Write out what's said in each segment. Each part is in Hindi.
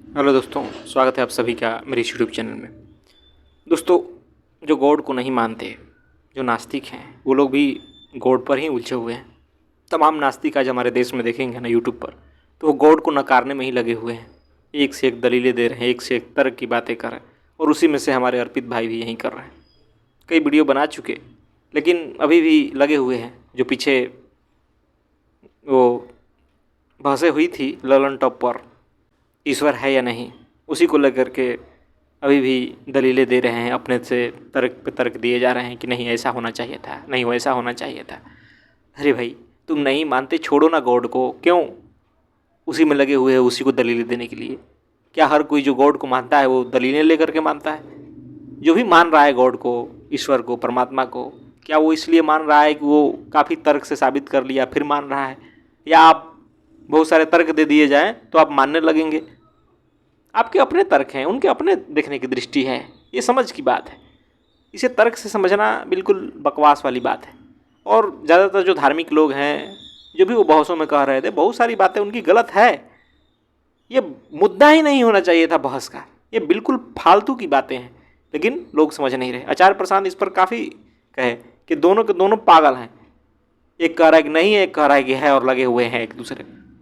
हेलो दोस्तों, स्वागत है आप सभी का मेरे इस यूट्यूब चैनल में। दोस्तों, जो गॉड को नहीं मानते, जो नास्तिक हैं, वो लोग भी गॉड पर ही उलझे हुए हैं। तमाम नास्तिक आज हमारे देश में देखेंगे ना यूट्यूब पर, तो वो गॉड को नकारने में ही लगे हुए हैं। एक से एक दलीलें दे रहे हैं, एक से एक तर्क की बातें कर रहे हैं, और उसी में से हमारे अर्पित भाई भी यही कर रहे हैं। कई वीडियो बना चुके, लेकिन अभी भी लगे हुए हैं। जो पीछे वो बहसें हुई थी ललन टॉप पर, ईश्वर है या नहीं, उसी को लेकर के अभी भी दलीलें दे रहे हैं। अपने से तर्क पे तर्क दिए जा रहे हैं कि नहीं ऐसा होना चाहिए था, नहीं वैसा होना चाहिए था। अरे भाई, तुम नहीं मानते, छोड़ो ना गॉड को, क्यों उसी में लगे हुए हैं उसी को दलीलें देने के लिए? क्या हर कोई जो गॉड को मानता है वो दलीलें लेकर के मानता है? जो भी मान रहा है गॉड को, ईश्वर को, परमात्मा को, क्या वो इसलिए मान रहा है कि वो काफ़ी तर्क से साबित कर लिया फिर मान रहा है, या आप बहुत सारे तर्क दे दिए जाएं तो आप मानने लगेंगे? आपके अपने तर्क हैं, उनके अपने देखने की दृष्टि है, ये समझ की बात है। इसे तर्क से समझना बिल्कुल बकवास वाली बात है। और ज़्यादातर जो धार्मिक लोग हैं, जो भी वो बहसों में कह रहे थे, बहुत सारी बातें उनकी गलत है। ये मुद्दा ही नहीं होना चाहिए था बहस का, ये बिल्कुल फालतू की बातें हैं, लेकिन लोग समझ नहीं रहे। आचार्य प्रशांत इस पर काफ़ी कहे कि दोनों के दोनों पागल हैं। एक कह रहा है कि नहीं है, एक कह रहा है कि है, और लगे हुए हैं एक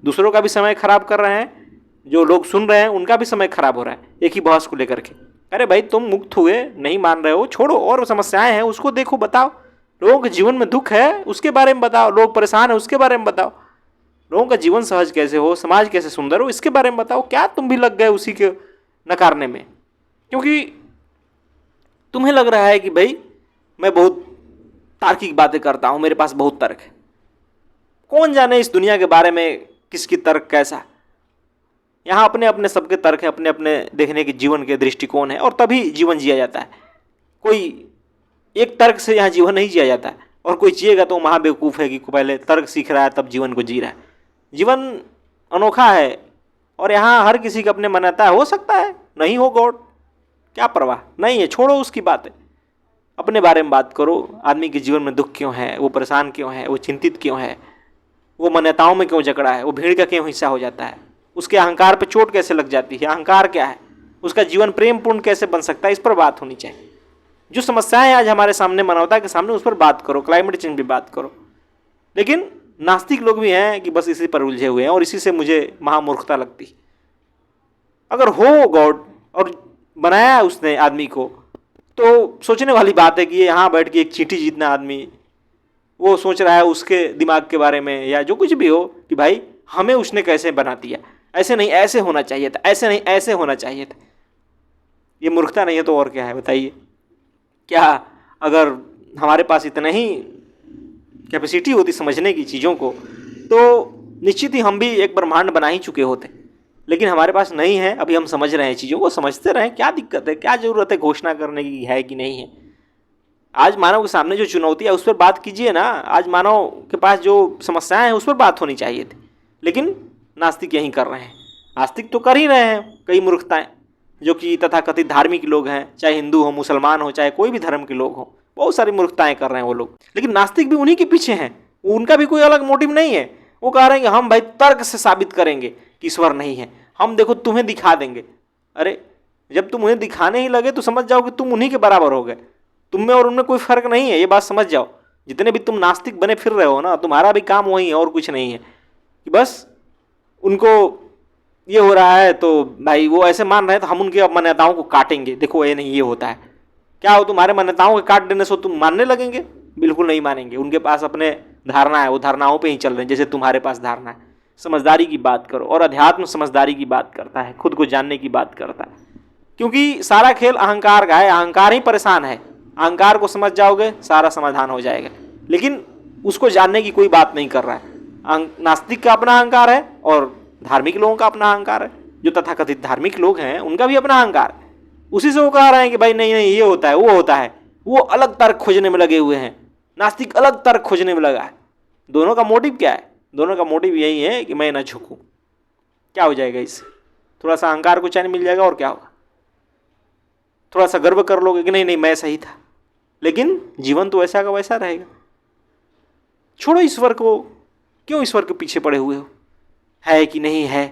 दूसरों का भी समय खराब कर रहे हैं। जो लोग सुन रहे हैं उनका भी समय खराब हो रहा है एक ही बहस को लेकर के। अरे भाई, तुम मुक्त हुए, नहीं मान रहे हो, छोड़ो, और समस्याएं हैं उसको देखो, बताओ। लोगों के जीवन में दुख है उसके बारे में बताओ, लोग परेशान है उसके बारे में बताओ, लोगों का जीवन सहज कैसे हो, समाज कैसे सुंदर हो, इसके बारे में बताओ। क्या तुम भी लग गए उसी के नकारने में? क्योंकि तुम्हें लग रहा है कि भाई मैं बहुत तार्किक बातें करता हूं, मेरे पास बहुत तर्क है। कौन जाने इस दुनिया के बारे में किसकी तर्क कैसा। यहाँ अपने अपने सबके तर्क हैं, अपने अपने देखने के जीवन के दृष्टिकोण है, और तभी जीवन जिया जाता है। कोई एक तर्क से यहाँ जीवन नहीं जिया जाता है। और कोई जिएगा तो महाबेवकूफ़ है कि पहले तर्क सीख रहा है तब जीवन को जी रहा है। जीवन अनोखा है, और यहाँ हर किसी का अपने मान्यता है। हो सकता है नहीं हो गॉड, क्या परवाह, नहीं है, छोड़ो उसकी बातें। अपने बारे में बात करो। आदमी के जीवन में दुख क्यों है, वो परेशान क्यों है, वो चिंतित क्यों है, वो मान्यताओं में क्यों जकड़ा है, वो भीड़ का क्यों हिस्सा हो जाता है, उसके अहंकार पे चोट कैसे लग जाती है, अहंकार क्या है, उसका जीवन प्रेम पूर्ण कैसे बन सकता है, इस पर बात होनी चाहिए। जो समस्याएं आज हमारे सामने, मानवता के सामने, उस पर बात करो। क्लाइमेट चेंज पे बात करो। लेकिन नास्तिक लोग भी हैं कि बस इसी पर उलझे हुए हैं, और इसी से मुझे महामूर्खता लगती। अगर हो गॉड और बनाया उसने आदमी को, तो सोचने वाली बात है कि ये यहाँ बैठ के एक चींटी जितना आदमी वो सोच रहा है उसके दिमाग के बारे में, या जो कुछ भी हो, कि भाई हमें उसने कैसे बना दिया, ऐसे नहीं ऐसे होना चाहिए था, ऐसे नहीं ऐसे होना चाहिए था। ये मूर्खता नहीं है तो और क्या है, बताइए। क्या अगर हमारे पास इतना ही कैपेसिटी होती समझने की चीज़ों को, तो निश्चित ही हम भी एक ब्रह्मांड बना ही चुके होते। लेकिन हमारे पास नहीं है। अभी हम समझ रहे हैं चीज़ों को, समझते रहें, क्या दिक्कत है, क्या ज़रूरत है घोषणा करने की है कि नहीं है। आज मानव के सामने जो चुनौती है उस पर बात कीजिए ना। आज मानव के पास जो समस्याएं हैं उस पर बात होनी चाहिए थी, लेकिन नास्तिक यही कर रहे हैं। नास्तिक तो कर ही रहे हैं कई मूर्खताएं, जो कि तथाकथित धार्मिक लोग हैं, चाहे हिंदू हो, मुसलमान हो, चाहे कोई भी धर्म के लोग हों, बहुत सारी मूर्खताएं कर रहे हैं वो लोग। लेकिन नास्तिक भी उन्हीं के पीछे हैं, उनका भी कोई अलग मोटिव नहीं है। वो कह रहे हैं कि हम भाई तर्क से साबित करेंगे कि ईश्वर नहीं है, हम देखो तुम्हें दिखा देंगे। अरे, जब तुम उन्हें दिखाने ही लगे तो समझ जाओ कि तुम उन्हीं के बराबर हो गए। तुम में और उनमें कोई फर्क नहीं है, ये बात समझ जाओ। जितने भी तुम नास्तिक बने फिर रहे हो ना, तुम्हारा भी काम वही है और कुछ नहीं है। कि बस उनको ये हो रहा है तो भाई वो ऐसे मान रहे हैं तो हम उनके मान्यताओं को काटेंगे। देखो ये नहीं, ये होता है। क्या हो, तुम्हारे मान्यताओं को काट देने से तुम मानने लगेंगे? बिल्कुल नहीं मानेंगे। उनके पास अपने धारणा है, वो धारणाओं पे ही चल रहे हैं, जैसे तुम्हारे पास धारणा है। समझदारी की बात करो, और अध्यात्म समझदारी की बात करता है, खुद को जानने की बात करता है। क्योंकि सारा खेल अहंकार का है, अहंकार ही परेशान है। अहंकार को समझ जाओगे सारा समाधान हो जाएगा। लेकिन उसको जानने की कोई बात नहीं कर रहा है। नास्तिक का अपना अहंकार है और धार्मिक लोगों का अपना अहंकार है। जो तथाकथित धार्मिक लोग हैं उनका भी अपना अहंकार है। उसी से वो कह रहे हैं कि भाई नहीं नहीं, ये होता है, वो होता है। वो अलग तर्क खोजने में लगे हुए हैं, नास्तिक अलग तर्क खोजने में लगा है। दोनों का मोटिव क्या है? दोनों का मोटिव यही है कि मैं ना झुकूं। क्या हो जाएगा इससे? थोड़ा सा अहंकार को चैन मिल जाएगा, और क्या होगा? थोड़ा सा गर्व कर लोगे कि नहीं नहीं मैं सही था। लेकिन जीवन तो वैसा का वैसा रहेगा। छोड़ो ईश्वर को, क्यों ईश्वर के पीछे पड़े हुए हो? है कि नहीं है,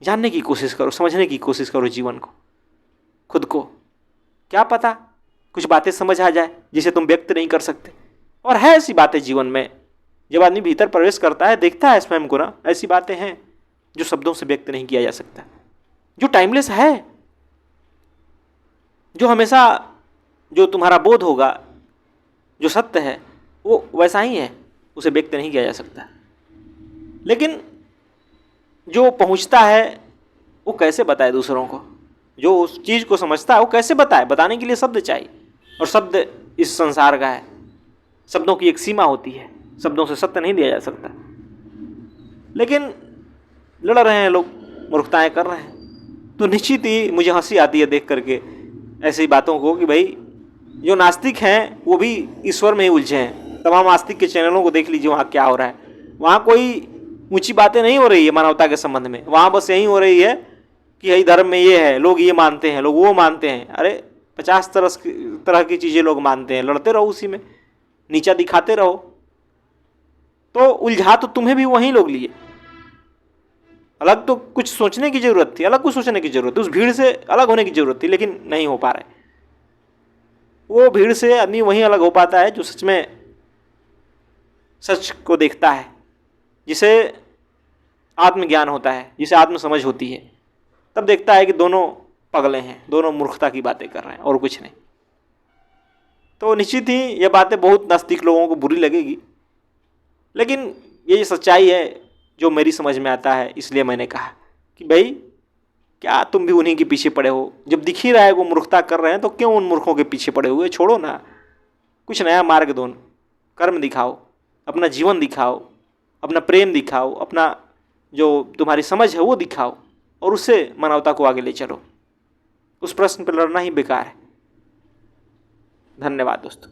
जानने की कोशिश करो, समझने की कोशिश करो जीवन को, खुद को। क्या पता कुछ बातें समझ आ जाए जिसे तुम व्यक्त नहीं कर सकते। और है ऐसी बातें जीवन में, जब आदमी भीतर प्रवेश करता है, देखता है स्वयं को ना, ऐसी बातें हैं जो शब्दों से व्यक्त नहीं किया जा सकता, जो टाइमलेस है, जो हमेशा, जो तुम्हारा बोध होगा, जो सत्य है वो वैसा ही है, उसे व्यक्त नहीं किया जा सकता। लेकिन जो पहुंचता है वो कैसे बताए दूसरों को, जो उस चीज़ को समझता है वो कैसे बताए, बताने के लिए शब्द चाहिए। और शब्द इस संसार का है, शब्दों की एक सीमा होती है, शब्दों से सत्य नहीं दिया जा सकता। लेकिन लड़ रहे हैं लोग, मूर्खताएं कर रहे हैं। तो निश्चित ही मुझे हंसी आती है देख करके ऐसी बातों को कि भाई जो नास्तिक हैं वो भी ईश्वर में ही उलझे हैं। तमाम आस्तिक के चैनलों को देख लीजिए, वहाँ क्या हो रहा है। वहाँ कोई ऊंची बातें नहीं हो रही है मानवता के संबंध में, वहाँ बस यही हो रही है कि यही धर्म में ये है, लोग ये मानते हैं, लोग वो मानते हैं। अरे 50 तरह की चीज़ें लोग मानते हैं, लड़ते रहो उसी में, नीचा दिखाते रहो। तो उलझा तो तुम्हें भी वहीं लोग लिए। अलग तो कुछ सोचने की जरूरत थी, अलग कुछ सोचने की जरूरत थी, उस भीड़ से अलग होने की जरूरत थी, लेकिन नहीं हो पा रहे। वो भीड़ से आदमी वहीं अलग हो पाता है जो सच में सच को देखता है, जिसे आत्मज्ञान होता है, जिसे आत्म समझ होती है। तब देखता है कि दोनों पगले हैं, दोनों मूर्खता की बातें कर रहे हैं और कुछ नहीं। तो निश्चित ही ये बातें बहुत नास्तिक लोगों को बुरी लगेगी, लेकिन ये सच्चाई है जो मेरी समझ में आता है। इसलिए मैंने कहा कि भाई क्या तुम भी उन्हीं के पीछे पड़े हो? जब दिख ही रहा है वो मूर्खता कर रहे हैं तो क्यों उन मूर्खों के पीछे पड़े हुए? छोड़ो ना, कुछ नया मार्ग दो, कर्म दिखाओ, अपना जीवन दिखाओ, अपना प्रेम दिखाओ, अपना जो तुम्हारी समझ है वो दिखाओ, और उससे मानवता को आगे ले चलो। उस प्रश्न पर लड़ना ही बेकार है। धन्यवाद दोस्तों।